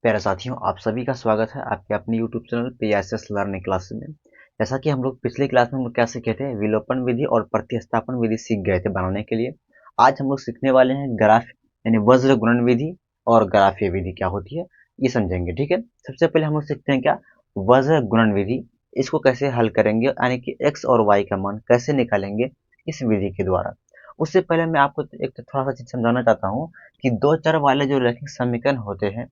प्यारे साथियों, आप सभी का स्वागत है आपके अपने YouTube channel PSS learning class में। जैसा कि हम लोग पिछली क्लास में हम लोग क्या सीखे थे, विलोपन विधि और प्रतिस्थापन विधि सीख गए थे बनाने के लिए। आज हम लोग सीखने वाले हैं ग्राफ यानी वज्र गुणन विधि और ग्राफीय विधि क्या होती है ये समझेंगे। ठीक है, सबसे पहले हम लोग सीखते हैं क्या वज्र गुणन विधि। इसको कैसे हल करेंगे यानी कि x और y का मान कैसे निकालेंगे इस विधि के द्वारा। उससे पहले मैं आपको एक थोड़ा सा चीज समझाना चाहता हूँ कि दो चर वाले जो रैखिक समीकरण होते हैं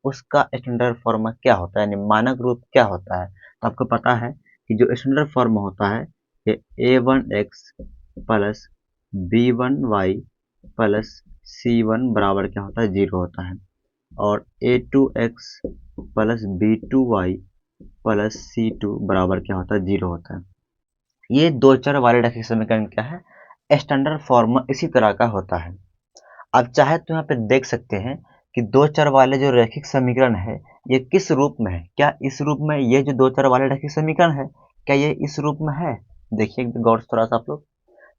उसका स्टैंडर्ड फॉर्म क्या होता है यानी मानक रूप क्या होता है। तो आपको पता है कि जो स्टैंडर्ड फॉर्म होता है ये a1x plus b1y plus c1 बराबर क्या होता है 0 होता है, और a2x plus b2y plus c2 बराबर क्या होता है 0 होता है। ये दो चर वाले रैखिक समीकरण क्या है, स्टैंडर्ड फॉर्म इसी तरह का होता है। आप चाहे तो यहाँ पे देख सकते हैं कि दो चर वाले जो रैखिक समीकरण है ये किस रूप में है। क्या इस रूप में ये जो दो चर वाले रैखिक समीकरण है क्या ये इस रूप में है? देखिए गौर से थोड़ा सा आप लोग।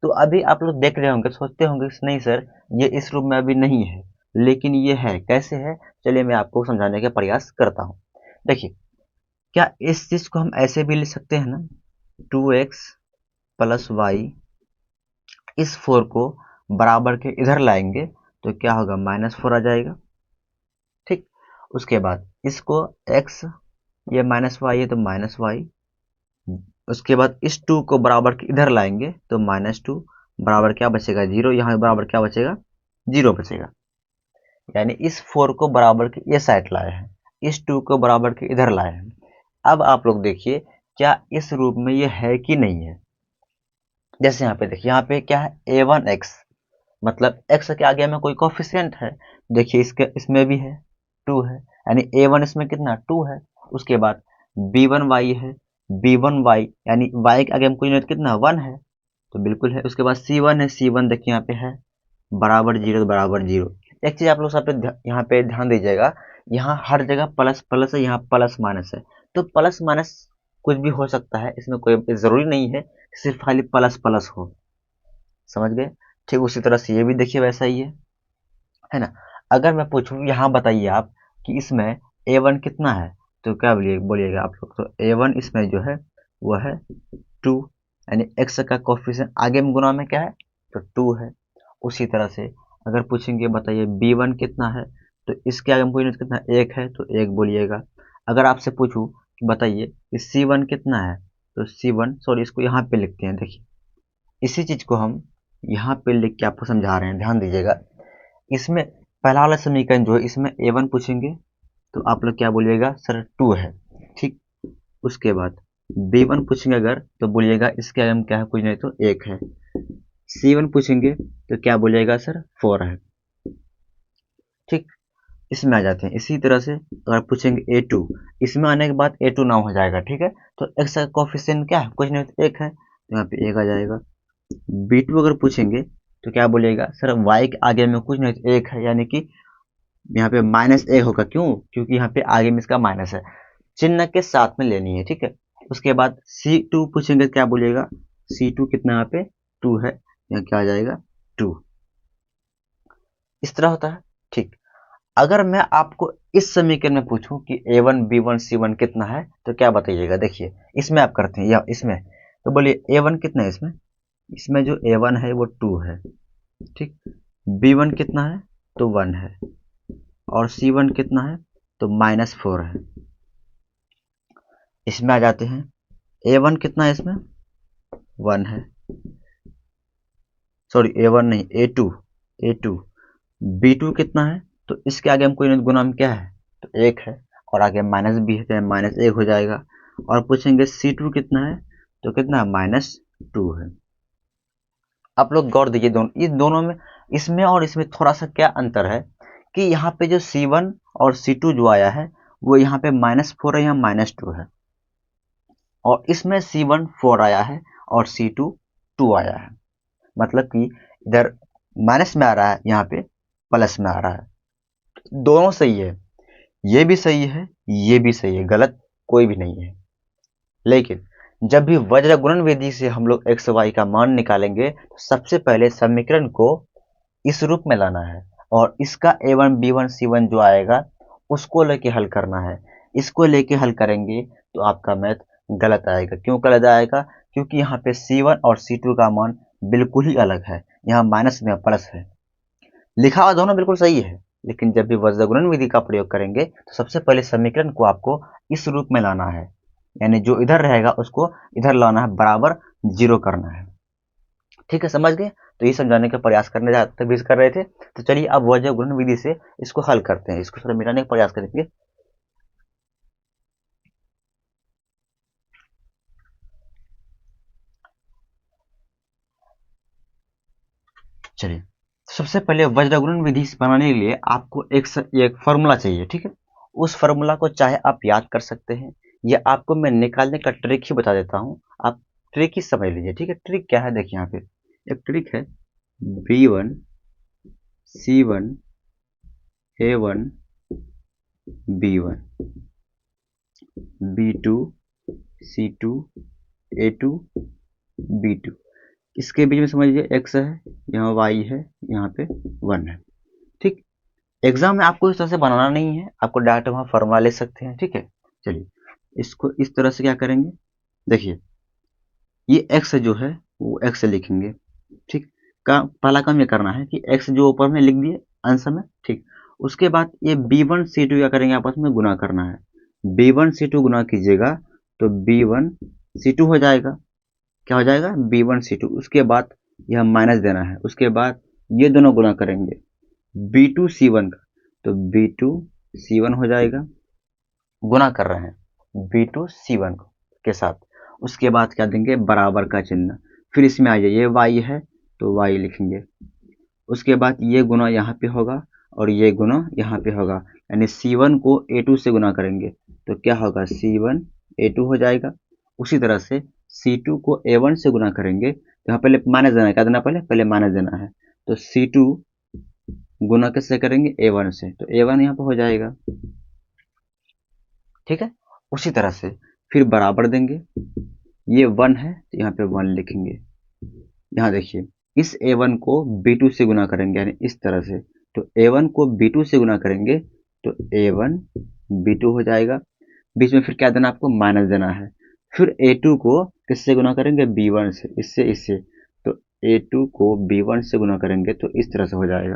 तो अभी आप लोग देख रहे होंगे, सोचते होंगे कि नहीं सर ये इस रूप में अभी नहीं है, लेकिन ये है। कैसे है चलिए मैं आपको समझाने का प्रयास करता हूँ। देखिए, क्या इस चीज को हम ऐसे भी लिख सकते हैं ना, 2x प्लस वाई, इस 4 को बराबर के इधर लाएंगे तो क्या होगा -4 आ जाएगा। ठीक, उसके बाद इसको x, ये -y है तो -y, उसके बाद इस 2 को बराबर के इधर लाएंगे तो -2 बराबर क्या बचेगा 0, यहाँ बराबर क्या बचेगा 0 बचेगा। यानी इस 4 को बराबर के ये साइड लाए हैं, इस 2 को बराबर के इधर लाए हैं। अब आप लोग देखिए क्या इस रूप में ये है कि नहीं है। जैसे यहाँ पे देखिए, यहाँ पे क्या है a1x, मतलब x के आगे में कोई कोफिशिएंट है। देखिए इसके इसमें भी है 2 है, यानी a1 इसमें कितना 2 है। उसके बाद b1y है, b1y यानी y के आगे में कोई नहीं तो कितना 1 है, तो बिल्कुल है। उसके बाद c1 है, c1 देखिए यहाँ पे है बराबर 0 बराबर 0। एक चीज आप लोग सब पे यहाँ पे ध्यान दीजिएगा, यहाँ हर जगह प्लस प्लस है, यहाँ प्लस माइनस है। तो प्लस माइनस कुछ भी हो सकता है, इसमें कोई जरूरी नहीं है सिर्फ खाली प्लस प्लस हो। समझ गए? ठीक उसी तरह से ये भी देखिए वैसा ही है ना। अगर मैं पूछूं यहाँ बताइए आप कि इसमें a1 कितना है, तो क्या बोलिएगा आप लोग। तो a1 इसमें जो है वो है 2, यानी x का कोफिशिएंट आगे में गुना में क्या है तो 2 है। उसी तरह से अगर पूछेंगे बताइए b1 कितना है, तो इसके आगे में कोई नहीं तो कितना 1 है तो 1 बोलिएगा। अगर आपसे पूछूं कि बताइए कि c1 कितना है, तो c1 सॉरी इसको यहाँ पे लिखते हैं। देखिए इसी चीज को हम यहाँ पे लिख के आपको समझा रहे हैं, ध्यान दीजिएगा। इसमें पहला वाला समीकरण जो है इसमें a1 पूछेंगे तो आप लोग क्या बोलिएगा सर 2 है। ठीक, उसके बाद b1 पूछेंगे अगर तो बोलिएगा इसके आगे में क्या है कुछ नहीं तो 1 है। c1 पूछेंगे तो क्या बोलिएगा सर 4 है। ठीक, इसमें आ जाते हैं। इसी तरह से अगर पूछेंगे a2, इसमें आने के बाद a2 नाम हो जाएगा। ठीक है, तो x का कोफिशिएंट क्या है कुछ नहीं तो 1 है, तो यहाँ पे 1 आ जाएगा। b2 अगर पूछेंगे तो क्या बोलिएगा सर y के आगे में कुछ नहीं तो 1 है, यानी कि यहाँ पे -1 होगा। क्यों? क्योंकि यहाँ पे आगे में इसका माइनस है, चिन्ह के साथ में लेनी है। ठीक है, उसके बाद C2 पूछेंगे क्या बोलिएगा, C2 कितना यहाँ पे 2 है, यहाँ क्या आ जाएगा 2। इस तरह होता है। ठीक, अगर मैं आपको इस समीकरण में पूछूं कि a1 b1 c1 कितना है तो क्या बताइएगा। देखिए इसमें आप करते हैं या इसमें, तो बोलिए a1 कितना है इसमें, इसमें जो a1 है वो 2 है। ठीक, b1 कितना है तो 1 है, और c1 कितना है तो -4 है। इसमें आ जाते हैं a1 कितना है इसमें 1 है, सॉरी a1 नहीं a2 b2 कितना है तो इसके आगे हम कोई नहीं गुना में क्या है तो 1 है, और आगे माइनस भी है तो -1 हो जाएगा। और पूछेंगे c2 कितना है तो कितना -2 है। आप लोग गौर दीजिए दोनों, इस दोनों में इसमें और इसमें थोड़ा सा क्या अंतर है कि यहाँ पे जो c1 और c2 जो आया है वो यहाँ पे -4 है, यहाँ -2 है, और इसमें c1 4 आया है और c2 2 आया है। मतलब कि इधर माइनस में आ रहा है, यहाँ पे प्लस में आ रहा है। दोनों सही है, ये भी सही है ये भी सही है, गलत कोई भी नहीं है। लेकिन जब भी वज्र गुणन विधि से हम लोग x y का मान निकालेंगे तो सबसे पहले समीकरण को इस रूप में लाना है, और इसका a1 b1 c1 जो आएगा उसको लेके हल करना है। इसको लेके हल करेंगे तो आपका मैथ गलत आएगा। क्यों गलत आएगा? क्योंकि यहाँ पे C1 और C2 का मान बिल्कुल ही अलग है। यहाँ माइनस में प्लस है, लिखा हुआ दोनों बिल्कुल सही है, लेकिन जब भी वज्रगुणन विधि का प्रयोग करेंगे तो सबसे पहले समीकरण को आपको इस रूप में लाना है, यानी जो इधर रहेगा उसको इधर लाना है, बराबर जीरो करना है। ठीक है, समझ गए? तो ये समझाने का प्रयास करने भी कर रहे थे। तो चलिए अब वज्रगुणन विधि से इसको हल करते हैं, इसको थोड़ा मिटाने का प्रयास करेंगे। चलिए, सबसे पहले वज्रगुणन विधि बनाने के लिए आपको एक फॉर्मूला चाहिए। ठीक है, उस फॉर्मूला को चाहे आप याद कर सकते हैं या आपको मैं निकालने का ट्रिक ही बता देता हूं, आप ट्रिक ही समझ लीजिए। ठीक है, ट्रिक क्या है? देखिए यहाँ पे एक ट्रिक है, B1 C1 A1 B1 B2 C2 A2 B2। इसके बीच में समझिए x है, यहाँ y है, यहाँ पे 1 है। ठीक, एग्जाम में आपको इस तरह से बनाना नहीं है, आपको डायरेक्ट वहाँ फॉर्मूला ले सकते हैं। ठीक है, चलिए इसको इस तरह से क्या करेंगे, देखिए ये x जो है वो x लिखेंगे। ठीक, का पहला काम ये करना है कि x जो ऊपर में लिख दिए आंसर में। ठीक, उसके बाद ये B1 C2 क्या करेंगे, आपस में गुना करना है। B1 C2 गुना कीजिएगा तो B1 C2 हो जाएगा। क्या हो जाएगा? B1 C2। उसके बाद यह माइनस देना है, उसके बाद ये दोनों गुना करेंगे B2 C1 का, तो B2 C1 हो जाएगा। गुना कर रहे हैं B2 C1 के साथ। उसके बाद क्या देंगे, बराबर का चिन्ह। फिर इसमें आ जाइए, ये y है तो y लिखेंगे। उसके बाद ये गुना यहाँ पे होगा और ये गुना यहाँ पे होगा, यानी C1 को A2 से गुना करेंगे तो क्या होगा, C1 A2 हो जाएगा। उसी तरह से C2 को A1 से गुना करेंगे तो यहाँ पहले माइनस देना है। क्या देना? पहले माइनस देना है। तो C2 गुना किससे करेंगे, A1 से, तो A1 यहाँ पे हो जाएगा। ठीक है, उसी तरह से फिर बराबर देंगे, ये 1 है तो यहाँ पे 1 लिखेंगे। यहाँ देखिए इस A1 को B2 से गुना करेंगे, यानी इस तरह से, तो A1 को B2 से गुना करेंगे तो A1 B2 हो जाएगा। बीच में फिर क्या देना, आपको माइनस देना है। फिर A2 को किससे गुना करेंगे, B1 से, इससे, तो A2 को B1 से गुना करेंगे तो इस तरह से हो जाएगा।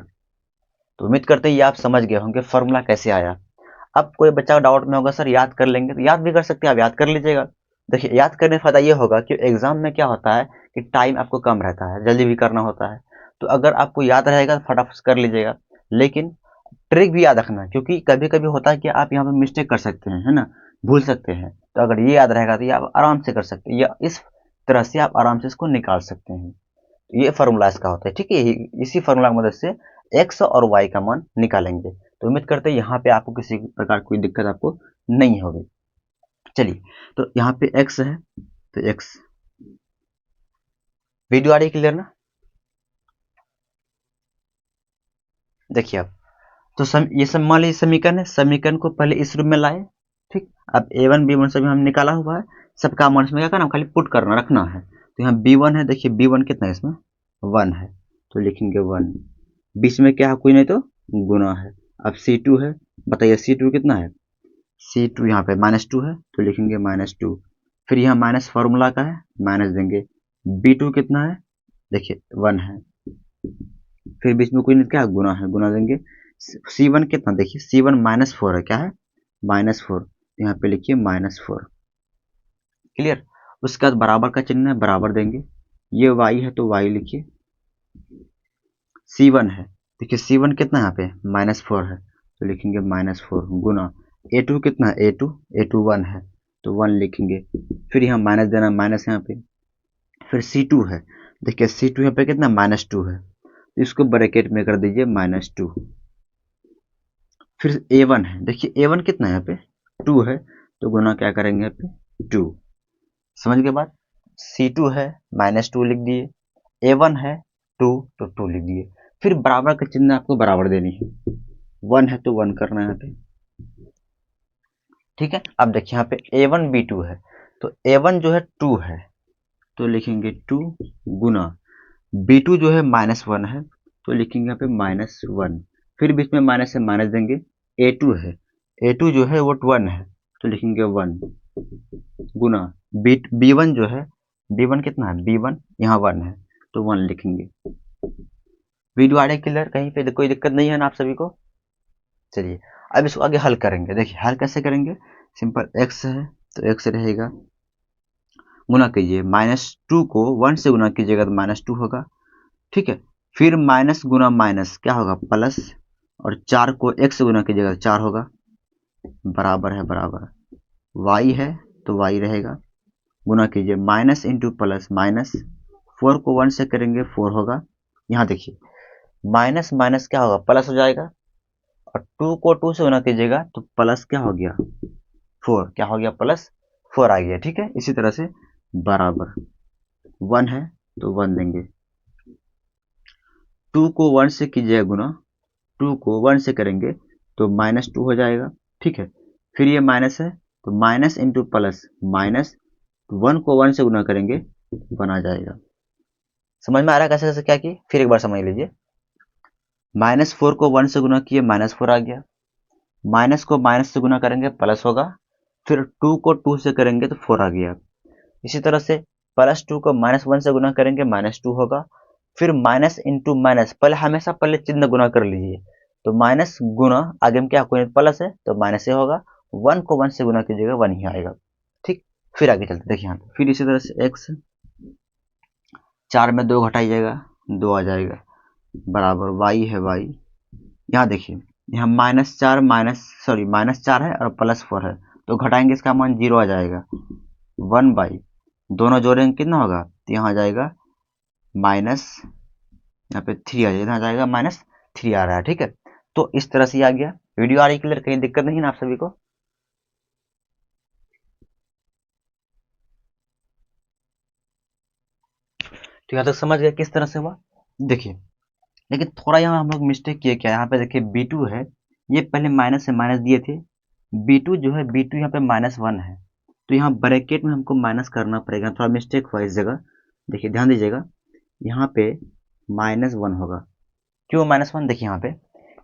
तो उम्मीद करते हैं ये आप समझ गए होंगे फॉर्मूला कैसे आया। अब कोई बच्चा डाउट में होगा, सर याद कर लेंगे, तो याद भी कर सकते हैं, आप याद कर लीजिएगा। देखिए याद करने का फायदा ये होगा कि एग्जाम में क्या होता है कि टाइम आपको कम रहता है, जल्दी भी करना होता है, तो अगर आपको याद रहेगा तो फटाफट कर लीजिएगा। लेकिन ट्रिक भी याद रखना, क्योंकि कभी कभी होता है कि आप यहाँ पे मिस्टेक कर सकते हैं, है ना, भूल सकते हैं। तो अगर ये याद रहेगा तो ये आप आराम से कर सकते हैं, या इस तरह से आप आराम से इसको निकाल सकते हैं। ये फार्मूला इसका होता है। ठीक है, इसी फार्मूला की मदद से एक्स और वाई का मान निकालेंगे। तो उम्मीद करते हैं यहाँ पे आपको किसी प्रकार कोई दिक्कत आपको नहीं होगी। चलिए, तो यहाँ पे एक्स है तो एक्स, वीडियो आ रही क्लियर ना? देखिए अब तो ये सब मान लीजिए समीकरण है, समीकरण को पहले इस रूप में लाए। ठीक, अब A1 B1 सभी हम निकाला हुआ है, सबका मान इसमें क्या करना, खाली पुट करना, रखना है। तो यहाँ B1 है, देखिए B1 कितना है इसमें, 1 है, तो लिखेंगे 1। बीच में क्या है, कोई नहीं तो गुना है। अब C2 है, बताइए C2 कितना है, C2 यहाँ पे -2 है तो लिखेंगे -2। फिर यहाँ माइनस फार्मूला का है, माइनस देंगे। B2 कितना है, देखिए 1 है। फिर बीच में कोई नहीं, क्या गुना है, गुना देंगे। C1 कितना, देखिए C1 -4 है, क्या है, -4, यहाँ पे लिखिए -4। क्लियर? उसके बाद बराबर का चिन्ह है, बराबर देंगे। ये y है तो y लिखिए। C1 है, देखिए C1 कितना है यहाँ पे, -4 है तो लिखेंगे -4 गुना A2 कितना है, A2 1 है तो 1 लिखेंगे। फिर यहाँ माइनस देना, माइनस यहाँ पे। फिर C2 है, देखिए C2 यहाँ पे कितना, -2 है तो इसको ब्रैकेट में कर दीजिए -2। फिर A1 है, देखिए A1 कितना है यहाँ पे, 2 है तो गुना क्या करेंगे यहाँ पे, 2। समझ गए बात? C2 है, -2 लिख दिए। A1 है 2 तो 2 लिख दिए। फिर बराबर का चिन्ह आपको बराबर देनी है, 1 है तो 1 करना है यहाँ पे। ठीक है, अब देखिए यहाँ पे A1 B2 है तो A1 जो है 2 है तो लिखेंगे 2 गुना B2 जो है -1 है तो लिखेंगे यहाँ पे -1। फिर बीच में माइनस से माइनस देंगे। A2 है A2 जो है वो 1 है तो लिखेंगे 1 गुना B1 जो है B1 कितना है B1 यहाँ 1 है तो 1 लिखेंगे। वीडियो आ रही क्लियर, कहीं पे कोई दिक्कत नहीं है ना आप सभी को। चलिए अब इसको आगे हल करेंगे। देखिए हल कैसे करेंगे, सिंपल x है तो x रहेगा, गुना कीजिए -2 को 1 से गुना कीजिएगा तो -2 होगा, ठीक है। फिर माइनस गुना माइनस क्या होगा प्लस, और 4 को x से गुना कीजिएगा तो 4 होगा, बराबर है बराबर, y है तो y रहेगा, गुना कीजिए माइनस इंटू प्लस माइनस, 4 को 1 से करेंगे 4 होगा। यहाँ देखिए माइनस माइनस क्या होगा प्लस हो जाएगा, और 2 को 2 से गुना कीजिएगा तो प्लस क्या हो गया 4, क्या हो गया प्लस 4 आ गया, ठीक है। इसी तरह से बराबर 1 है तो 1 देंगे, 2 को 1 से कीजिएगा गुना, 2 को 1 से करेंगे तो -2 हो जाएगा, ठीक है। फिर ये माइनस है तो माइनस इंटू प्लस माइनस, 1 को 1 से गुना करेंगे 1 आ जाएगा। समझ में आ रहा है कैसे कैसे क्या किए, फिर एक बार समझ लीजिए। -4 को 1 से गुना किए -4 आ गया, माइनस को माइनस से गुना करेंगे प्लस होगा, फिर 2 को 2 से करेंगे तो 4 आ गया। इसी तरह से +2 को -1 से गुना करेंगे -2 होगा, फिर माइनस इंटू माइनस, पहले हमेशा पहले चिन्ह गुना कर लीजिए, तो माइनस गुना आगे में क्या कोई प्लस है तो माइनस ही होगा, 1 को 1 से गुना कीजिएगा 1 ही आएगा, ठीक। फिर आगे चलते देखिए यहाँ फिर इसी तरह से x, 4 में 2 घटाइएगा 2 आ जाएगा, बराबर y है y, यहाँ देखिए यहाँ -4 है और +4 है तो घटाएंगे इसका मान 0 आ जाएगा, 1 बाई, दोनों जोड़ेंगे कितना होगा तो यहाँ आ जाएगा माइनस, यहाँ पे 3 आ जाएगा, यहाँ जाएगा -3 आ रहा है, ठीक है। तो इस तरह से आ गया। वीडियो आ रही क्लियर, कहीं दिक्कत नहीं ना आप सभी को। तो यहाँ तक समझ गए किस तरह से हुआ। देखिए लेकिन थोड़ा यहाँ हम लोग मिस्टेक किए, क्या यहाँ पे देखिए B2 है, ये पहले माइनस से माइनस दिए थे, B2 जो है B2 यहाँ पे -1 है तो यहाँ ब्रैकेट में हमको माइनस करना पड़ेगा, थोड़ा मिस्टेक हुआ इस जगह। देखिए ध्यान दीजिएगा, यहाँ पे -1 होगा, क्यों -1 देखिए यहाँ पे,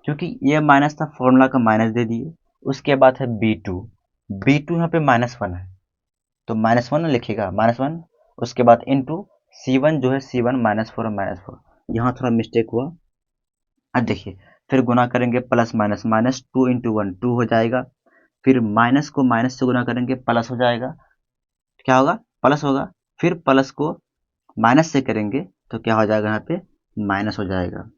क्योंकि ये माइनस था फॉर्मूला का माइनस दे दिए, उसके बाद है B2 यहाँ पे -1 है तो -1 लिखिएगा -1, उसके बाद इंटू C1 जो है C1 -4 यहाँ थोड़ा मिस्टेक हुआ। अब देखिए फिर गुना करेंगे प्लस माइनस, -2 इंटू 1 2 हो जाएगा, फिर माइनस को माइनस से गुना करेंगे प्लस हो जाएगा, क्या होगा प्लस होगा, फिर प्लस को माइनस से करेंगे तो क्या हो जाएगा यहाँ पे माइनस हो जाएगा,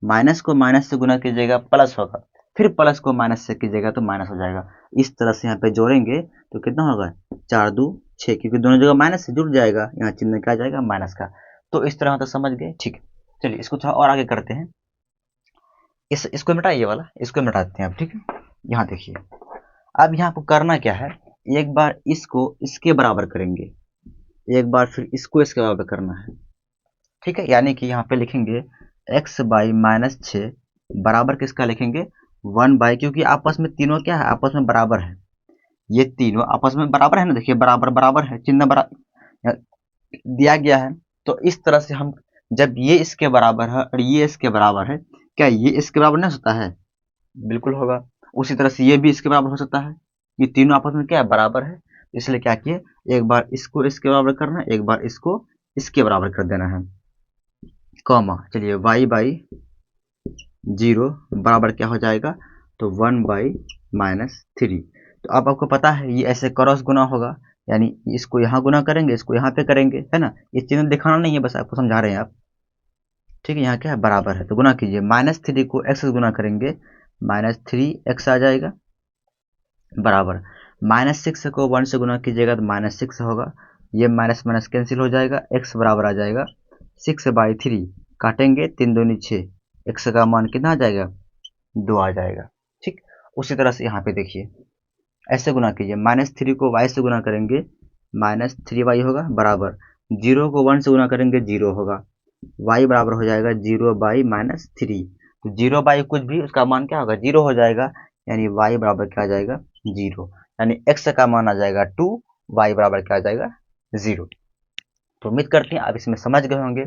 माइनस को माइनस से गुना कीजिएगा प्लस होगा, फिर प्लस को माइनस से कीजिएगा तो माइनस हो जाएगा। इस तरह से यहाँ पे जोड़ेंगे तो कितना होगा 4 2 6, क्योंकि दोनों जगह माइनस से जुड़ जाएगा, यहाँ चिन्ह क्या आ जाएगा माइनस का। तो इस तरह तो समझ गए, ठीक है। चलिए इसको थोड़ा और आगे करते हैं, इसको मिटाइए वाला, इसको मिटाते हैं अब, ठीक है। यहाँ देखिए अब यहाँ को करना क्या है, एक बार इसको इसके बराबर करेंगे, एक बार फिर इसको इसके बराबर करना है, ठीक है। यानी कि यहाँ पे लिखेंगे x बाई -6 बराबर किसका लिखेंगे 1 बाई, क्योंकि आपस में तीनों क्या है आपस में बराबर है, ये तीनों आपस में बराबर है ना, देखिए बराबर बराबर है, चिन्ह बराबर दिया गया है। तो इस तरह से हम जब ये इसके बराबर है और ये इसके बराबर है, क्या ये इसके बराबर नहीं होता है, बिल्कुल होगा। उसी तरह से ये भी इसके बराबर हो सकता है, ये तीनों आपस में क्या है बराबर है, इसलिए क्या किए एक बार इसको इसके बराबर करना है, एक बार इसको इसके बराबर कर देना है, कॉमा। चलिए y बाई 0 बराबर क्या हो जाएगा तो 1 बाई -3। तो अब आपको पता है ये ऐसे क्रॉस गुना होगा, यानी इसको यहाँ गुना करेंगे इसको यहाँ पे करेंगे, है ना, ये चिन्ह दिखाना नहीं है बस आपको समझा रहे हैं आप, ठीक है। यहाँ क्या है बराबर है तो गुना कीजिए, -3 को x से गुना करेंगे -3x आ जाएगा, बराबर -6 को 1 से गुना कीजिएगा तो -6 होगा, ये माइनस माइनस कैंसिल हो जाएगा, x बराबर आ जाएगा 6/3, काटेंगे 3 दूनी 6, x का मान कितना आ जाएगा 2 आ जाएगा, ठीक। उसी तरह से यहाँ पे देखिए ऐसे गुना कीजिए, -3 को y से गुना करेंगे -3y होगा, बराबर 0 को 1 से गुना करेंगे 0 होगा, y बराबर हो जाएगा 0/-3, तो 0 कुछ भी उसका मान क्या होगा 0 हो जाएगा, यानी y बराबर क्या आ जाएगा 0, यानी x का मान आ जाएगा 2, y बराबर क्या आ जाएगा 0। तो उम्मीद करते हैं आप इसमें समझ गए होंगे,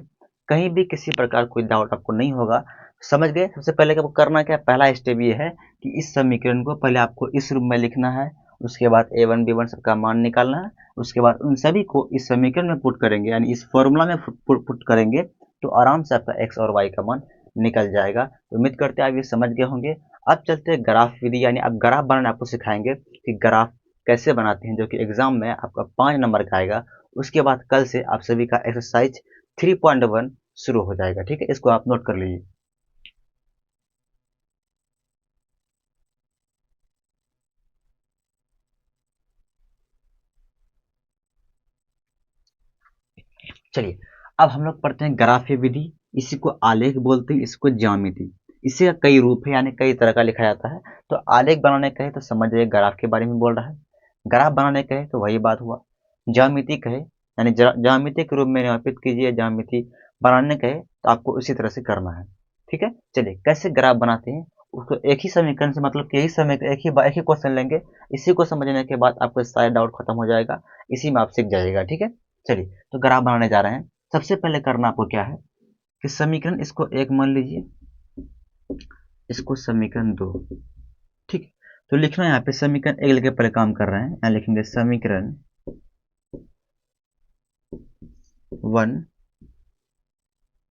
कहीं भी किसी प्रकार कोई डाउट आपको नहीं होगा, समझ गए। सबसे पहले आपको करना क्या, पहला स्टेप ये है कि इस समीकरण को पहले आपको इस रूप में लिखना है, उसके बाद a1 b1 सबका मान निकालना है, उसके बाद उन सभी को इस समीकरण में पुट करेंगे, यानी इस फॉर्मूला में पुट करेंगे तो आराम से आपका x और y का मान निकल जाएगा। तो उम्मीद करते हैं आप ये समझ गए होंगे। अब चलते हैं ग्राफ विधि, यानी अब ग्राफ बनाना आपको सिखाएंगे कि ग्राफ कैसे बनाते हैं, जो कि एग्जाम में आपका 5 नंबर का आएगा। उसके बाद कल से आप सभी का एक्सरसाइज 3.1 शुरू हो जाएगा। ठीक है, इसको आप नोट कर लीजिए। चलिए अब हम लोग पढ़ते हैं ग्राफीय विधि। इसी को आलेख बोलते हैं, इसको ज्यामिति। इसी का कई रूप है, यानी कई तरह का लिखा जाता है। तो आलेख बनाने कहे तो समझ जाइए ग्राफ के बारे में बोल रहा है, ग्राफ बनाने कहे तो वही बात हुआ। ज्यामिति कहे यानी ज्यामिति के रूप में निरूपित कीजिए, ज्यामिति बनाने कहे तो आपको उसी तरह से करना है। ठीक है, चलिए कैसे ग्राफ बनाते हैं उसको एक ही समीकरण से, मतलब कि यही समीकरण एक ही क्वेश्चन लेंगे। इसी को समझने के बाद आपको सारा डाउट खत्म हो जाएगा, इसी में आप सीख जाइएगा। ठीक है, चलिए तो ग्राफ बनाने जा रहे हैं। सबसे पहले करना आपको क्या है कि समीकरण इसको एक मान लीजिए, इसको समीकरण दो। ठीक है, तो लिखना है यहाँ पे समीकरण एक लेके पहले काम कर रहे हैं। यहाँ लिखेंगे समीकरण 1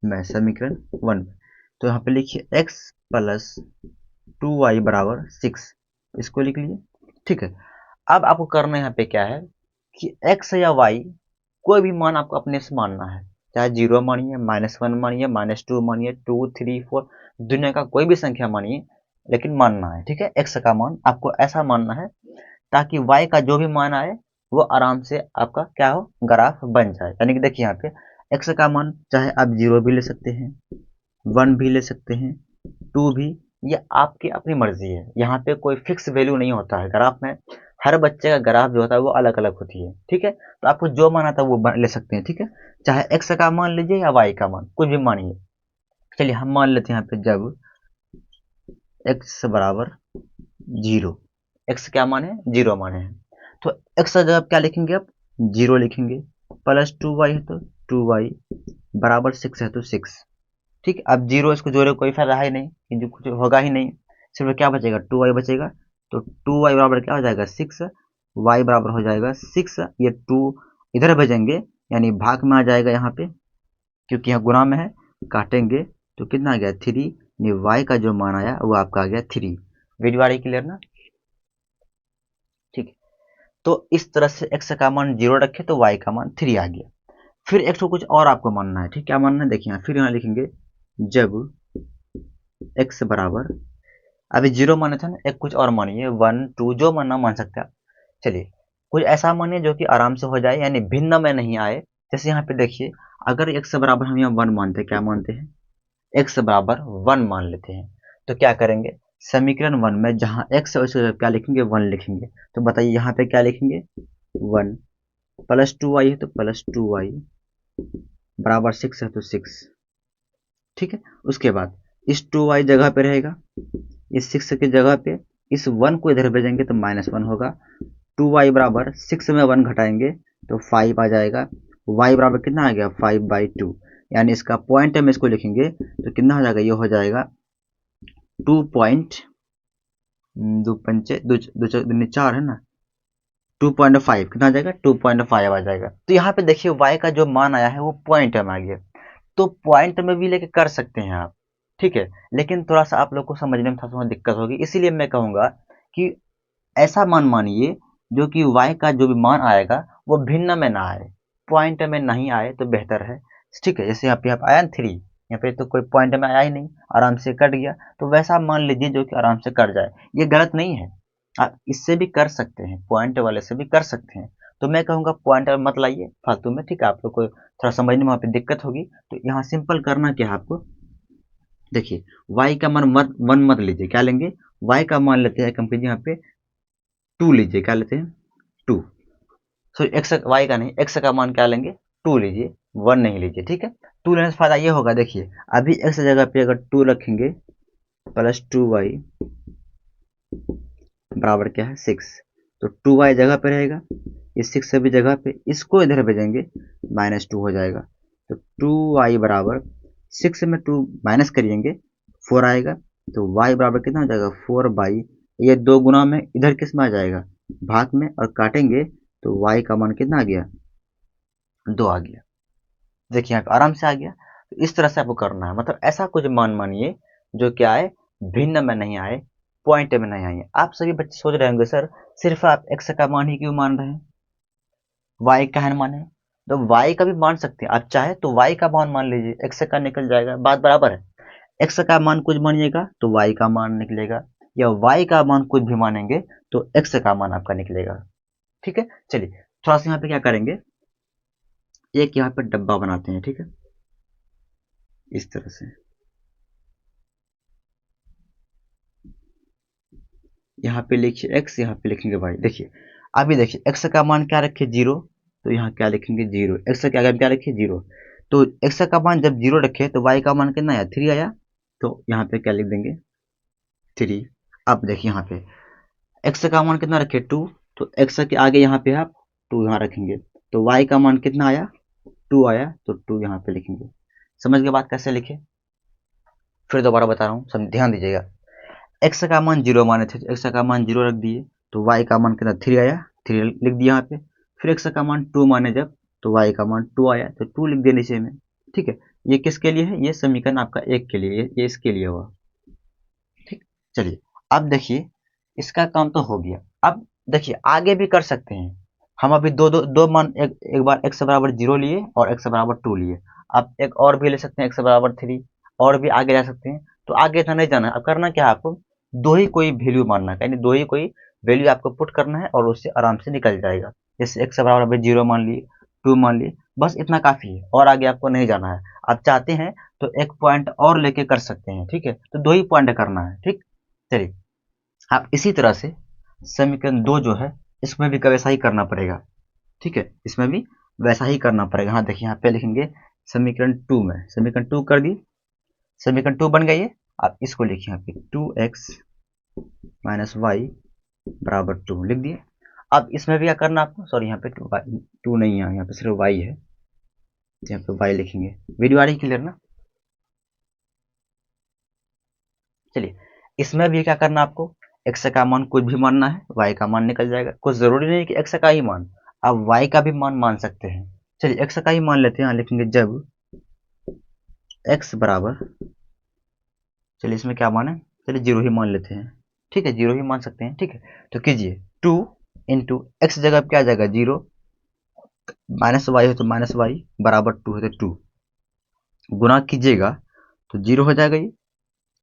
में, समीकरण 1। तो यहाँ पे लिखिए x प्लस 2y बराबर 6, इसको लिख लीजिए। ठीक है, अब आपको करना यहाँ पे क्या है कि x या y कोई भी मान आपको अपने से मानना है, चाहे 0 मानिए, -1 मानिए, -2 मानिए, 2 3 4, दुनिया का कोई भी संख्या मानिए, लेकिन मानना है। ठीक है, x का मान आपको ऐसा मानना है ताकि y का जो भी मान आए वो आराम से आपका क्या हो, ग्राफ बन जाए। यानी कि देखिए यहाँ पे x का मान चाहे आप 0 भी ले सकते हैं, 1 भी ले सकते हैं, 2 भी, ये आपकी अपनी मर्जी है। यहाँ पे कोई फिक्स वैल्यू नहीं होता है ग्राफ में, हर बच्चे का ग्राफ जो होता है वो अलग अलग होती है। ठीक है, तो आपको जो मान आता है वो ले सकते हैं। ठीक है, चाहे x का मान लीजिए या y का मान, कुछ भी मानिए। चलिए हम मान लेते हैं यहाँ पे जब x बराबर 0, x क्या मान है, 0 माने हैं, तो x का जगह क्या लिखेंगे, आप 0 लिखेंगे, प्लस 2y है तो 2y बराबर 6 है तो 6। ठीक, अब 0 इसको जोड़े कोई फायदा है नहीं, कि जो कुछ होगा ही नहीं, सिर्फ क्या बचेगा, 2y बचेगा। तो 2y बराबर क्या हो जाएगा, 6, y बराबर हो जाएगा 6। ये 2 इधर भेजेंगे यानी भाग में आ जाएगा यहाँ पे, क्योंकि यहाँ गुणा में है, काटेंगे तो कितना आ गया 3, यानी y का जो मान आया वो आपका आ गया 3। वीडियो आ रही क्लियर ना? ठीक है, तो इस तरह से x का मान 0 रखे तो y का मान 3 आ गया। फिर एक तो कुछ और आपको मानना है। ठीक, क्या मानना है, देखिए फिर यहाँ लिखेंगे जब x बराबर, अभी 0 माने थे ना, एक कुछ और मानिए 1 2 जो मानना मान सकते हैं आप। चलिए कुछ ऐसा मानिए जो कि आराम से हो जाए, यानी भिन्न में नहीं आए। जैसे यहाँ पे देखिए, अगर x बराबर हम यहाँ 1 मानते हैं, क्या मानते हैं, x बराबर 1 मान लेते हैं, तो क्या करेंगे, समीकरण 1 में जहाँ x है उसकी जगह क्या लिखेंगे, 1 लिखेंगे। तो बताइए यहाँ पे क्या लिखेंगे, 1 प्लस 2y है तो प्लस 2y बराबर 6 है तो 6। ठीक है, उसके बाद इस 2y जगह पे रहेगा, इस 6 की जगह पे इस 1 को इधर भेजेंगे तो -1 होगा। 2y बराबर 6 में 1 घटाएंगे तो 5 आ जाएगा। y बराबर कितना आ गया, 5/2, यानी इसका पॉइंट हम इसको लिखेंगे तो कितना हो जाएगा, ये हो जाएगा 2 पॉइंट, 2 पंचे 2 4 है ना, 2.5 कितना आ जाएगा, 2.5 आ जाएगा। तो यहाँ पे देखिए y का जो मान आया है वो पॉइंट में आ गया, तो पॉइंट में भी लेके कर सकते हैं आप। ठीक है, लेकिन थोड़ा सा आप लोग को समझने में थोड़ा सा दिक्कत होगी, इसीलिए मैं कहूँगा कि ऐसा मान मानिए जो कि y का जो भी मान आएगा वो भिन्न में ना आए, पॉइंट में नहीं आए तो बेहतर है। ठीक है, जैसे यहाँ पे आया 3, यहाँ पे तो कोई पॉइंट में आया ही नहीं, आराम से कट गया, तो वैसा मान लीजिए जो कि आराम से कट जाए। ये गलत नहीं है, आप इससे भी कर सकते हैं, पॉइंट वाले से भी कर सकते हैं। तो मैं कहूँगा पॉइंट मत लाइए फालतू में। ठीक है, आप लोग को थोड़ा समझने में वहाँ पे दिक्कत होगी, तो यहाँ सिंपल करना क्या है आपको, देखिए y का मान 1 मत लीजिए, क्या लेंगे, y का मान लेते हैं कंपेरिजन यहाँ पे 2 लीजिए, क्या लेते हैं 2, सॉरी x y का नहीं, x का मान क्या लेंगे 2 लीजिए, 1 नहीं लीजिए। ठीक है, 2 लेने से फायदा ये होगा, देखिए अभी x जगह पे अगर 2 रखेंगे प्लस 2y बराबर क्या है 6, तो 2y जगह पे रहेगा, इस 6 सभी जगह पे इसको इधर भेजेंगे -2 हो जाएगा। तो 2y बराबर 6 में 2 माइनस करिएंगे 4 आएगा, तो y बराबर कितना हो जाएगा, 4/2 ये 2 गुना में इधर किस में आ जाएगा, भाग में, और काटेंगे तो y का मान कितना आ गया, 2 आ गया। देखिए यहाँ पे आराम से आ गया। तो इस तरह से आपको करना है, मतलब ऐसा कुछ मान मानिए जो क्या है, भिन्न में नहीं आए, पॉइंट में नहीं आए। आप सभी बच्चे सोच रहे होंगे सर सिर्फ आप x का मान ही क्यों मान रहे हैं, y का है माने, तो y का भी मान सकते हैं। आप चाहे तो y का मान मान लीजिए, x का निकल जाएगा, बात बराबर है। x का मान कुछ मानिएगा तो y का मान निकलेगा, या y का मान कुछ भी मानेंगे तो x का मान आपका निकलेगा। ठीक है, चलिए थोड़ा सा यहाँ पे क्या करेंगे, एक यहाँ पे डब्बा बनाते हैं, ठीक है, इस तरह से। यहाँ पे लिखिए x, यहाँ पे लिखेंगे y। देखिए अभी देखिए x का मान क्या रखे, 0, तो यहाँ क्या लिखेंगे 0। x का क्या रखे, 0। तो x का मान जब 0 रखे तो y का मान कितना आया, 3 आया। तो यहाँ पे क्या लिख देंगे, 3। अब देखिए यहाँ पे x का मान कितना रखे, 2, तो x के आगे यहाँ पे आप 2 यहाँ रखेंगे, तो y का मान कितना आया, 2 आया, तो 2 यहाँ पे लिखेंगे। समझ गए बात कैसे लिखे, फिर दोबारा बता रहा हूँ, ध्यान दीजिएगा। x का मान 0 माने थे, x का मान 0 रख दिए, तो y का मान कितना, 3 आया, 3 लिख दिया यहाँ पे। फिर x का मान 2 माने जब, तो y का मान 2 आया, तो 2 लिख दिया नीचे में। ठीक है, ये किसके लिए है, ये समीकरण आपका 1 के लिए, ये इसके लिए हुआ। ठीक, चलिए अब देखिए इसका काम तो हो गया। अब देखिए आगे भी कर सकते हैं हम। अभी दो मान, एक बार x बराबर 0 लिए और x बराबर 2 लिए। आप एक और भी ले सकते हैं, x बराबर 3, और भी आगे जा सकते हैं। तो आगे इतना नहीं जाना है, अब करना क्या है आपको, दो ही कोई वैल्यू मानना है, यानी दो ही कोई वैल्यू आपको पुट करना है और उससे आराम से निकल जाएगा। जैसे x बराबर 0 मान लिए, 2 मान लिए, बस इतना काफी है, और आगे आपको नहीं जाना है। आप चाहते हैं तो एक पॉइंट और लेके कर सकते हैं, ठीक है, तो 2 ही पॉइंट करना है। ठीक, चलिए आप इसी तरह से समीकरण 2 जो है इसमें भी वैसा ही करना पड़ेगा। ठीक है, इसमें भी वैसा ही करना पड़ेगा। हाँ देखिए यहाँ पे लिखेंगे समीकरण 2 में, समीकरण 2 कर दी, समीकरण 2 बन गई है। आप इसको लिखिए यहाँ पे 2x माइनस वाई बराबर 2 लिख दिए। अब इसमें भी क्या करना आपको, सॉरी यहाँ पे 2 नहीं है, यहाँ पे सिर्फ y है, यहाँ पे y लिखेंगे। वीडियो आ रही क्लियर ना। चलिए इसमें भी क्या करना आपको, x का मान कुछ भी मानना है, y का मान निकल जाएगा। कुछ जरूरी नहीं कि x का ही मान, आप y का भी मान मान सकते हैं। चलिए x का ही मान लेते हैं, यहाँ लिखेंगे जब x बराबर, चलिए इसमें क्या मान है, चलिए 0 ही मान लेते हैं। ठीक है, 0 ही मान सकते हैं। ठीक है, तो कीजिए 2 इंटू एक्स जगह क्या आ जाएगा 0, माइनस वाई है तो माइनस वाई, बराबर 2 है तो 2 गुना कीजिएगा तो 0 हो जाएगा ये,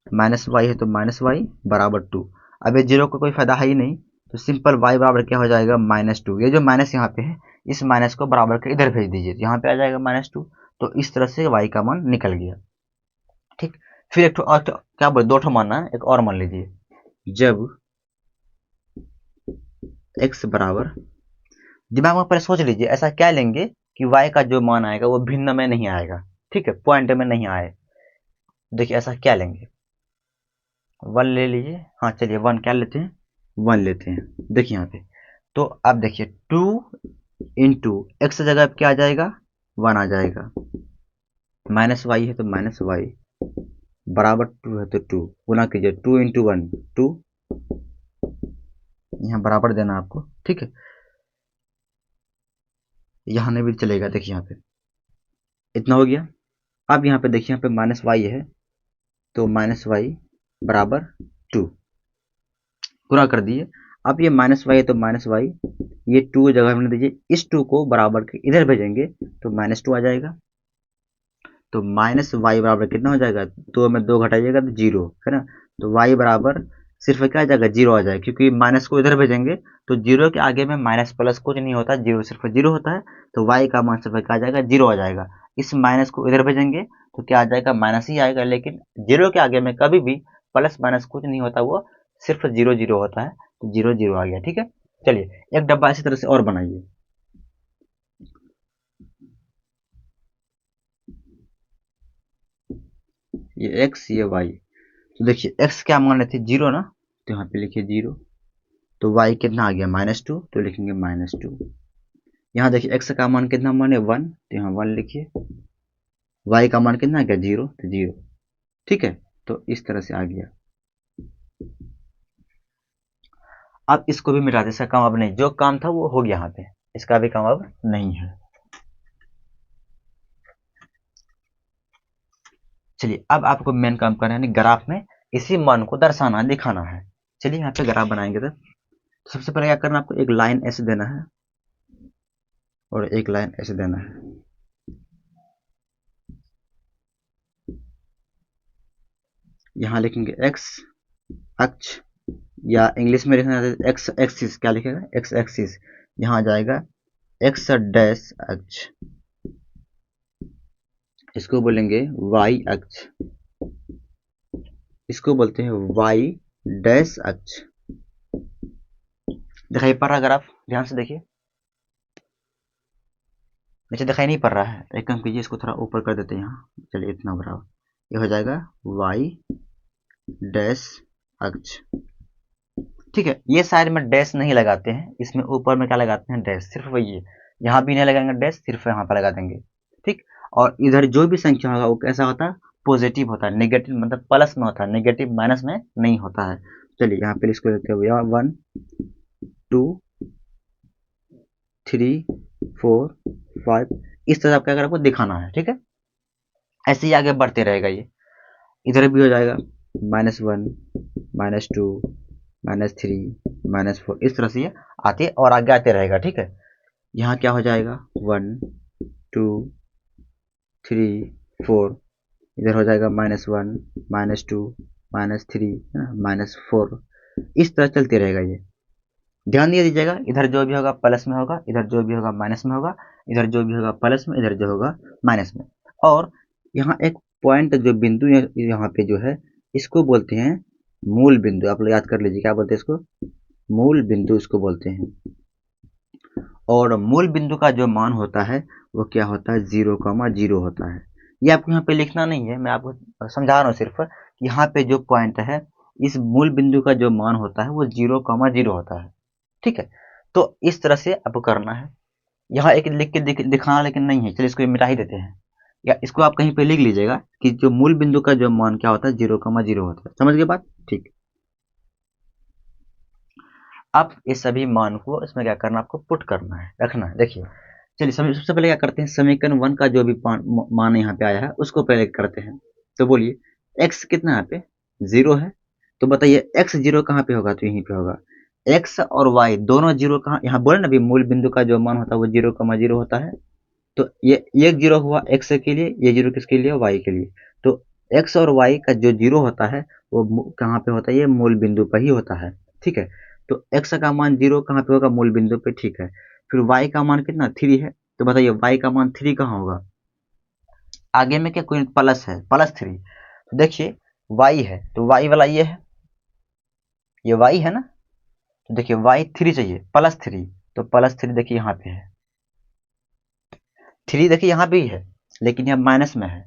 माइनस वाई है तो माइनस वाई बराबर 2। अब ये 0 का कोई फायदा है ही नहीं, तो सिंपल y बराबर क्या हो जाएगा, -2। ये जो माइनस यहाँ पे है, इस माइनस को बराबर के इधर भेज दीजिए, यहाँ पे आ जाएगा -2। तो इस तरह से y का मान निकल गया। ठीक, फिर एक और क्या बोले, 2 मानना है, एक और मान लीजिए जब x बराबर, दिमाग में पहले सोच लीजिए ऐसा क्या लेंगे कि y का जो मान आएगा वो भिन्न में नहीं आएगा, ठीक है, पॉइंट में नहीं आए। देखिए ऐसा क्या लेंगे, 1 ले लीजिए। हाँ चलिए 1 क्या लेते हैं, 1 लेते हैं। देखिए यहाँ पे, तो अब देखिए 2 इंटू एक्स जगह क्या आ जाएगा, 1 आ जाएगा, माइनस वाई है तो माइनस वाई बराबर 2 है तो 2 गुना कीजिए, 2 इंटू 1 2, यहाँ बराबर देना आपको। ठीक है, यहाँ नहीं भी चलेगा। देखिए यहाँ पे इतना हो गया। अब यहाँ पे देखिए, यहाँ पे माइनस वाई है तो माइनस वाई बराबर 2 गुना कर दिए। अब ये माइनस वाई है तो माइनस वाई, ये 2 जगह में दीजिए, इस 2 को बराबर के इधर भेजेंगे तो -2 आ जाएगा। तो माइनस वाई बराबर कितना हो जाएगा, 2 में 2 घटाइएगा तो 0 है ना, तो वाई बराबर सिर्फ क्या आ जाएगा, 0 आ जाएगा, क्योंकि माइनस को इधर भेजेंगे तो 0 के आगे में माइनस प्लस कुछ नहीं होता, 0 सिर्फ 0 होता है। तो वाई का मान सिर्फ क्या आ जाएगा, 0 आ जाएगा। इस माइनस को इधर भेजेंगे तो क्या आ जाएगा, माइनस ही आएगा, लेकिन 0 के आगे में कभी भी प्लस माइनस कुछ नहीं होता, वो सिर्फ 0 0 होता है, तो 0 0 आ गया। ठीक है, चलिए एक डब्बा इसी तरह से और बनाइए। ये x ये y, तो देखिए x क्या मान लेते 0 ना, तो यहाँ पे लिखिए 0, तो y कितना आ गया -2, तो लिखेंगे -2। यहाँ देखिए x का मान कितना मान है 1, तो यहाँ 1 लिखिए, y का मान कितना आ गया 0, तो 0। ठीक है, तो इस तरह से आ गया। अब इसको भी मिटा दे, इसका काम अब नहीं, जो काम था वो हो गया यहाँ पे, इसका भी काम अब नहीं है। चलिए अब आपको मेन काम करना है, ग्राफ में इसी मान को दर्शाना, दिखाना है। चलिए यहाँ पे ग्राफ बनाएंगे। तो सबसे पहले क्या करना है, आपको एक लाइन ऐसे देना है और एक लाइन ऐसे देना है। यहाँ लिखेंगे एक्स अक्ष, या इंग्लिश में लिखना है एक्स एक्सिस, क्या लिखेगा एक्स एक्सिस, यहाँ आ जाएगा एक्स डैश अक्ष, इसको बोलेंगे वाई अक्ष, इसको बोलते हैं वाई डैश अक्ष। दिखाई पड़ रहा है ग्राफ, ध्यान से देखिए, नीचे दिखाई नहीं पड़ रहा है, एक काम कीजिए, इसको थोड़ा ऊपर कर देते हैं यहाँ, चलिए इतना बराबर, ये हो जाएगा वाई डैश अक्ष। ठीक है, ये साइड में डैश नहीं लगाते हैं, इसमें ऊपर में क्या लगाते हैं डैश, सिर्फ वही है, यहाँ भी नहीं लगाएंगे डैश, सिर्फ यहाँ पर लगा देंगे। ठीक, और इधर जो भी संख्या होगा वो कैसा होता है, पॉजिटिव होता है, नेगेटिव मतलब प्लस में होता है, नेगेटिव माइनस में नहीं होता है। चलिए यहाँ पे इसको देखते हुए 1 2 3 4 5, इस तरह आपका अगर आपको दिखाना है। ठीक है, ऐसे ही आगे बढ़ते रहेगा, ये इधर भी हो जाएगा -1 -2 -3 -4, इस तरह से ये आते और आगे आते रहेगा। ठीक है, यहाँ क्या हो जाएगा 1 2 3 4, इधर हो जाएगा -1 -2 -3 -4, इस तरह चलते रहेगा ये। ध्यान दिया दीजिएगा, इधर जो भी होगा प्लस में होगा, इधर जो भी होगा माइनस में होगा, इधर जो भी होगा प्लस में, इधर जो होगा माइनस में। और यहाँ एक पॉइंट जो बिंदु यहाँ पे जो है, इसको बोलते हैं मूल बिंदु, आप लोग याद कर लीजिए, क्या बोलते हैं इसको, मूल बिंदु इसको बोलते हैं। और मूल बिंदु का जो मान होता है वो क्या होता है, 0,0 होता है। ये आपको यहाँ पे लिखना नहीं है, मैं आपको समझा रहा हूँ सिर्फ कि यहाँ पे जो पॉइंट है, इस मूल बिंदु का जो मान होता है वो 0,0 होता है। ठीक है, तो इस तरह से आपको करना है। यहाँ एक लिख के दिखाना लेकिन नहीं है, चलिए इसको मिटा ही देते हैं, या इसको आप कहीं पे लिख लीजिएगा कि जो मूल बिंदु का जो मान क्या होता है 0,0 होता है। समझ गए बात, ठीक। अब इस सभी मान को इसमें क्या करना, आपको पुट करना है, रखना है। देखिए चलिए सबसे पहले क्या करते हैं, समीकरण 1 का जो भी मान यहाँ पे आया है उसको पहले करते हैं। तो बोलिए x कितना यहाँ पे 0 है, तो बताइए x 0 कहाँ पे होगा, तो यहीं पे होगा। x और y दोनों 0 कहाँ, यहाँ बोले ना भी मूल बिंदु का जो मान होता है वो 0,0 होता है। तो ये 0 हुआ x के लिए, ये 0 किसके लिए, y के लिए। तो x और y का जो 0 होता है वो कहाँ पे होता है, ये मूल बिंदु पर ही होता है। ठीक है, तो x का मान 0 कहाँ पे होगा, मूल बिंदु पे। ठीक है, फिर y का मान कितना 3 है, तो बताइए y का मान 3 कहाँ होगा, आगे में क्या कोई प्लस है, +3, तो देखिए y है तो y वाला ये है, ये y है ना, तो देखिए y 3 चाहिए, +3, तो +3 देखिए यहाँ पे है, 3 देखिए यहाँ भी है लेकिन यहाँ माइनस में है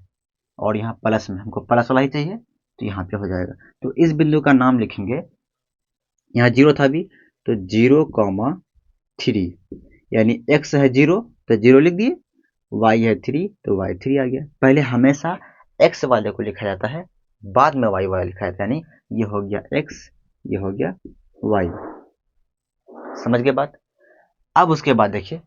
और यहाँ प्लस में, हमको प्लस वाला ही चाहिए, तो यहाँ पे हो जाएगा। तो इस बिंदु का नाम लिखेंगे, यहाँ 0 था भी, तो 0,3, यानी x है 0 तो 0 लिख दिए, y है 3 तो y 3 आ गया। पहले हमेशा x वाले को लिखा जाता है, बाद में y वाला लिखा जाता है, यानी ये हो गया x, ये हो गया y। समझ गए बात। अब उसके बाद देखिए,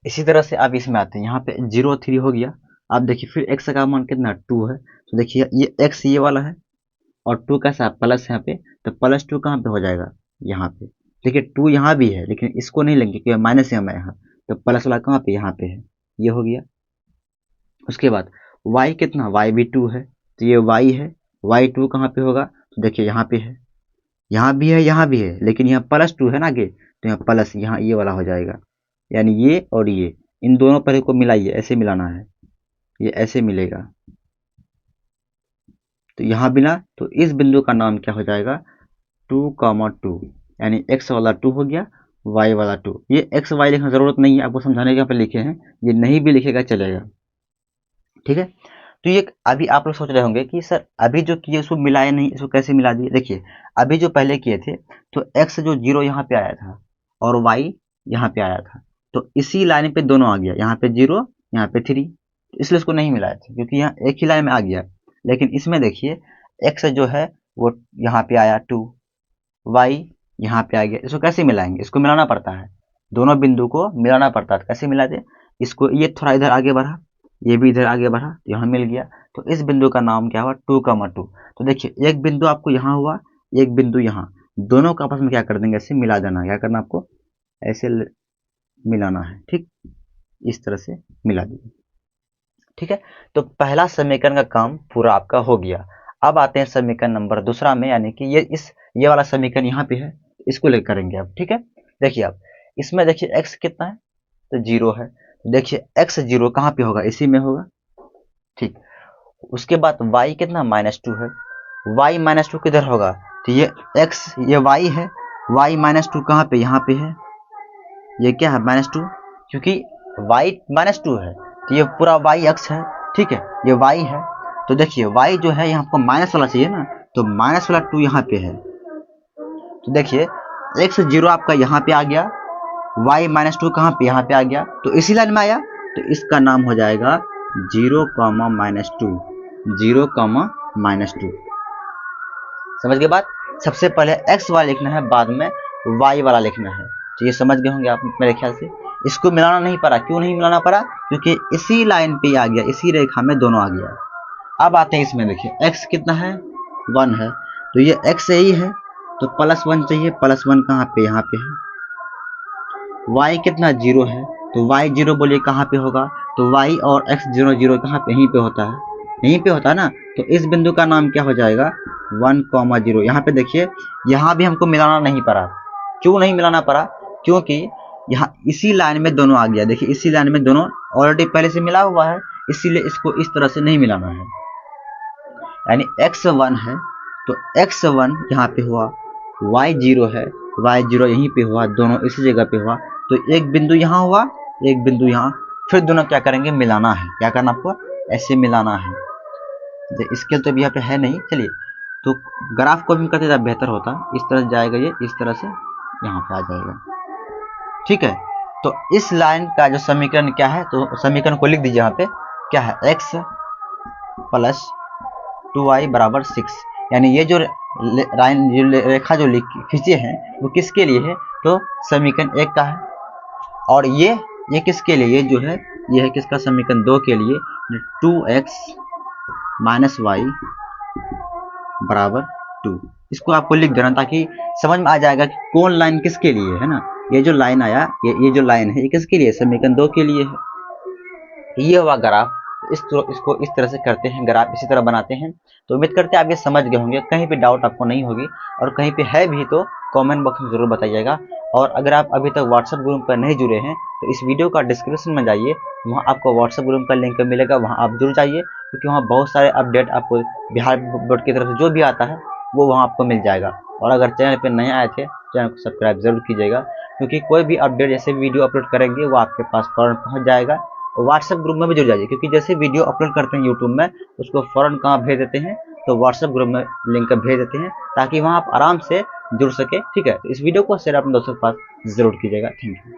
इसी तरह से अब इसमें आते हैं, यहाँ पे 0,3 हो गया। अब देखिए फिर x का मान कितना 2 है, तो देखिए ये x ये वाला है और 2 कैसा प्लस, यहाँ पे तो +2 कहाँ पे हो जाएगा, यहाँ पे। देखिए 2 यहाँ भी है लेकिन इसको नहीं लेंगे क्योंकि माइनस है यहाँ, तो प्लस वाला कहाँ पे, यहाँ पे है, ये हो गया। उसके बाद y कितना, y भी 2 है, तो ये y है, y 2 कहाँ पे होगा, तो देखिए यहाँ पे है, यहाँ भी है, यहाँ भी है, लेकिन यहाँ +2 है ना आगे, तो यहाँ प्लस, यहाँ ये वाला हो जाएगा, यानी ये और ये, इन दोनों पर को मिलाइए, ऐसे मिलाना है, ये ऐसे मिलेगा, तो यहाँ मिला, तो इस बिंदु का नाम क्या हो जाएगा 2,2, यानी x वाला 2 हो गया, y वाला 2। ये x y लिखना जरूरत नहीं है, आपको समझाने के यहाँ पे लिखे हैं, ये नहीं भी लिखेगा चलेगा। ठीक है, तो ये अभी आप लोग सोच रहे होंगे कि सर अभी जो किए उसको मिलाया नहीं, इसको कैसे मिला दिए। देखिए अभी जो पहले किए थे, तो x जो 0 यहाँ पे आया था और y यहाँ पे आया था, तो इसी लाइन पे दोनों आ गया, यहाँ पे 0 यहाँ पे 3, इसलिए इसको नहीं मिलाया था क्योंकि यहाँ एक ही लाइन में आ गया। लेकिन इसमें देखिए x जो है वो यहाँ पे आया 2, y यहाँ पे आ गया। इसको कैसे मिलाएंगे? इसको मिलाना पड़ता है, दोनों बिंदु को मिलाना पड़ता है। कैसे मिलाते? इसको ये थोड़ा इधर आगे बढ़ा, ये भी इधर आगे बढ़ा, तो यहाँ मिल गया। तो इस बिंदु का नाम क्या हुआ? 2,2। तो देखिए एक बिंदु आपको यहाँ हुआ, एक बिंदु यहाँ, दोनों को आपस में क्या कर देंगे? ऐसे मिला देना। क्या करना आपको? ऐसे मिलाना है, ठीक, इस तरह से मिला दीजिए, ठीक है। तो पहला समीकरण का काम पूरा आपका हो गया। अब आते हैं समीकरण नंबर दूसरा में, यानी कि ये वाला समीकरण यहाँ पे है, इसको ले करेंगे अब, ठीक है। देखिए अब इसमें देखिए x कितना है? तो 0 है। देखिए x 0 कहाँ पे होगा? इसी में होगा, ठीक। उसके बाद y कितना? -2 है। y -2 किधर होगा? तो ये x, ये y है, y -2 कहाँ पे? यहाँ पे है। ये क्या है? -2, क्योंकि y -2 है तो ये पूरा y अक्ष है, ठीक है, ये y है। तो देखिए y जो है यहाँ आपको माइनस वाला चाहिए ना, तो माइनस वाला 2 यहाँ पे है। तो देखिए x 0 आपका यहाँ पे आ गया, y -2 कहाँ पे? यहाँ पे आ गया, तो इसी लाइन में आया, तो इसका नाम हो जाएगा 0, -2, 0, -2। समझ गए बात? सबसे पहले x वाला लिखना है, बाद में y वाला लिखना है। तो ये समझ गए होंगे आप मेरे ख्याल से। इसको मिलाना नहीं पड़ा। क्यों नहीं मिलाना पड़ा? क्योंकि इसी लाइन पे आ गया, इसी रेखा में दोनों आ गया। अब आते हैं इसमें, देखिए x कितना है? 1 है। तो ये x यही है, तो +1 चाहिए। +1 कहाँ पे? यहाँ पे है। y कितना? 0 है। तो y 0 बोलिए कहाँ पे होगा? तो y और x 0, 0 कहाँ पे? यहीं पे होता है, यहीं पे होता है ना। तो इस बिंदु का नाम क्या हो जाएगा? 1, 0। यहाँ पे देखिए, यहाँ भी हमको मिलाना नहीं पड़ा। क्यों नहीं मिलाना पड़ा? क्योंकि यहाँ इसी लाइन में दोनों आ गया। देखिए इसी लाइन में दोनों ऑलरेडी पहले से मिला हुआ है, इसीलिए इसको इस तरह से नहीं मिलाना है। यानी x 1 है तो x 1 यहाँ पे हुआ, y 0 है, y 0 यहीं पे हुआ, दोनों इसी जगह पे हुआ। तो एक बिंदु यहाँ हुआ, एक बिंदु यहाँ, फिर दोनों क्या करेंगे? मिलाना है। क्या करना आपको? ऐसे मिलाना है। इसके तो भी यहाँ पे है नहीं, चलिए तो ग्राफ को भी करते ज़्यादा बेहतर होता। इस तरह से जाएगा, ये इस तरह से यहाँ पे आ जाएगा, ठीक है। तो इस लाइन का जो समीकरण क्या है? तो समीकरण को लिख दीजिए यहाँ पे, क्या है? x + 2y = 6। यानी ये जो रेखा जो खींचे हैं वो किसके लिए है? तो समीकरण 1 का है। और ये किसके लिए? ये जो है ये है किसका? समीकरण 2 के लिए, 2x - y = 2। इसको आपको लिख देना ताकि समझ में आ जाएगा कि कौन लाइन किसके लिए है ना। ये जो लाइन आया, ये जो लाइन है, ये किसके लिए? समीकरण 2 के लिए है। ये हुआ ग्राफ। इसको इस तरह से करते हैं, ग्राफ इसी तरह बनाते हैं। तो उम्मीद करते हैं आप ये समझ गए होंगे, कहीं पे डाउट आपको नहीं होगी, और कहीं पे है भी तो कमेंट बॉक्स में ज़रूर बताइएगा। और अगर आप अभी तक व्हाट्सएप ग्रुप पर नहीं जुड़े हैं तो इस वीडियो का डिस्क्रिप्शन में जाइए, वहाँ आपको व्हाट्सएप ग्रुप का लिंक मिलेगा, वहाँ आप जुड़ जाइए, क्योंकि वहाँ बहुत सारे अपडेट आपको बिहार बोर्ड की तरफ से जो भी आता है वो वहाँ आपको मिल जाएगा। और अगर चैनल पर नए आए थे, चैनल को सब्सक्राइब जरूर कीजिएगा, क्योंकि कोई भी अपडेट जैसे वीडियो अपलोड करेंगे वो आपके पास फौरन पहुँच जाएगा। व्हाट्सएप ग्रुप में भी जुड़ जाइए, क्योंकि जैसे वीडियो अपलोड करते हैं यूट्यूब में, उसको फ़ौरन कहाँ भेज देते हैं? तो व्हाट्सएप ग्रुप में लिंक भेज देते हैं, ताकि वहाँ आप आराम से जुड़ सके, ठीक है। तो इस वीडियो को शेयर अपने दोस्तों के पास ज़रूर कीजिएगा। Thank you.